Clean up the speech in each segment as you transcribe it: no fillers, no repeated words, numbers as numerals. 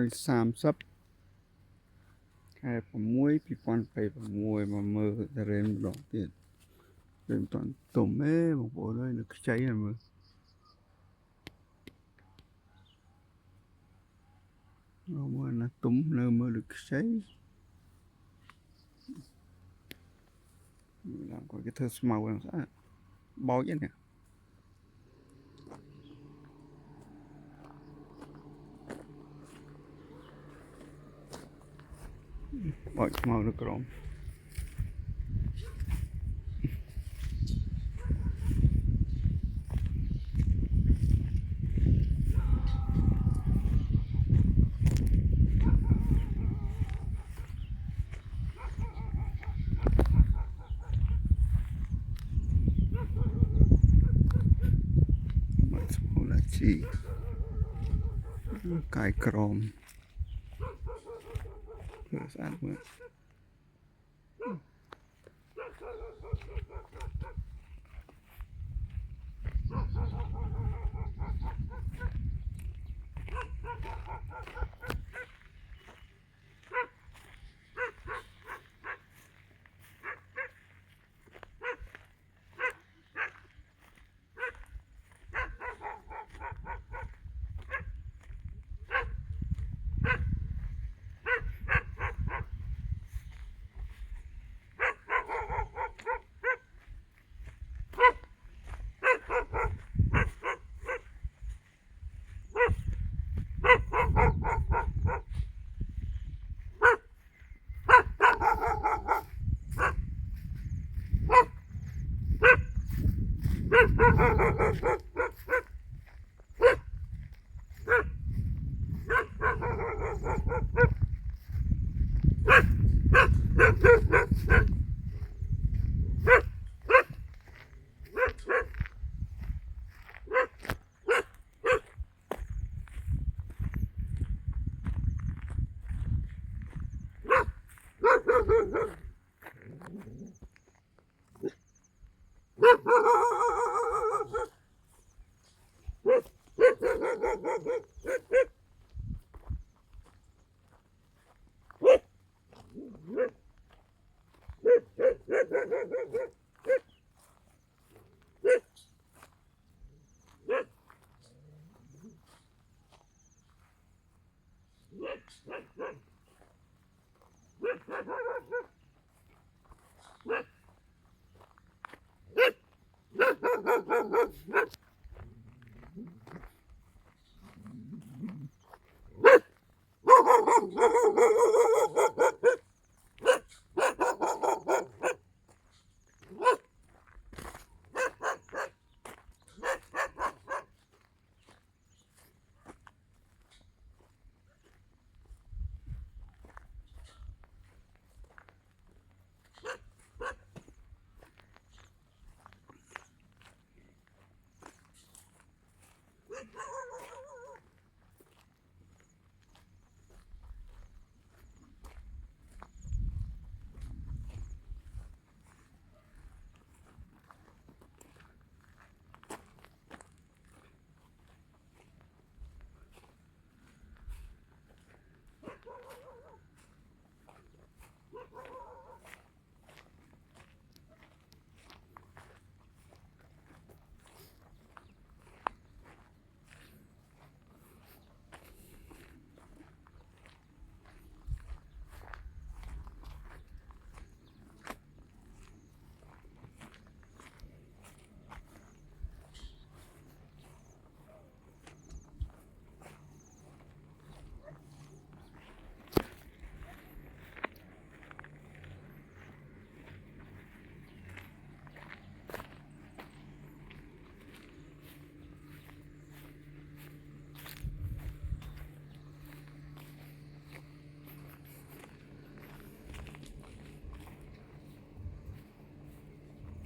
30ខែ6 2026មកមើលតារ៉េម្ដងទៀតវាមិនតាន់ទុំទេបងប្អូនអើយនៅខ្ចីហើយមើលមើលណាទុំនៅមើលលើខ្ចីឡើងគាត់គេធ្វើស្មៅហ្នឹងស្អាតបោចហ្នឹងបោចស្មៅនៅក្រោមជីកាយក្រមស្អាតមើល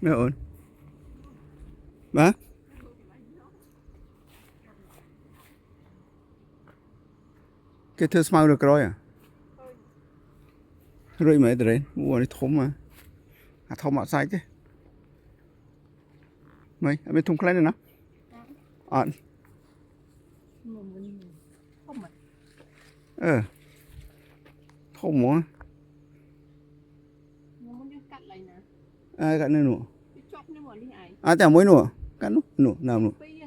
មែនអូនបាទគេធ្វើស្មៅនៅក្រោយរួចមែនតារ៉េអូនេះធំអាធំអត់សាច់ទេមិនអត់មានធំខ្លាំងទេណាអត់ thô mỏ muốn đi cắt lại nè ai cắt nữa đi chọc đi mà đi ai chả muối nữa cắt nữa nào nữa bây giờ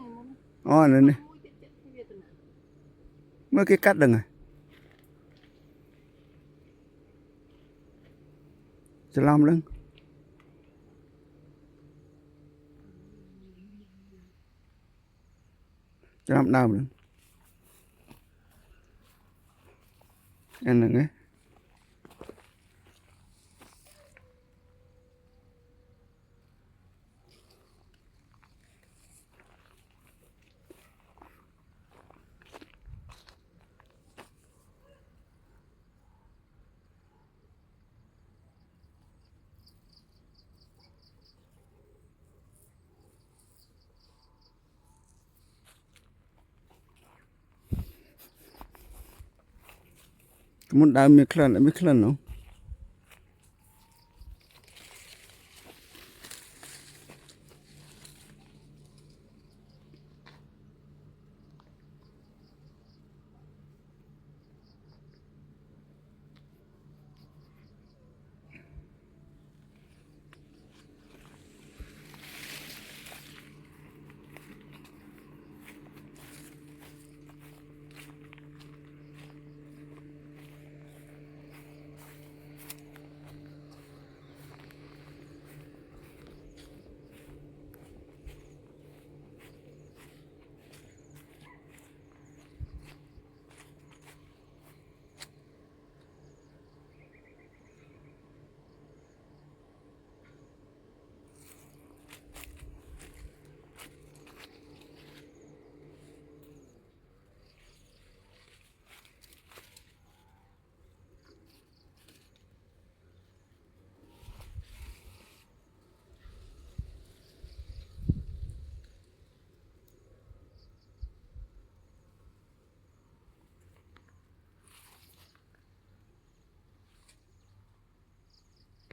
muốn này này mua chết chết cái việc này mới cái cắt được này sẽ làm lên sẽ làm nào nữa anh này muốn đào miếng khăn nó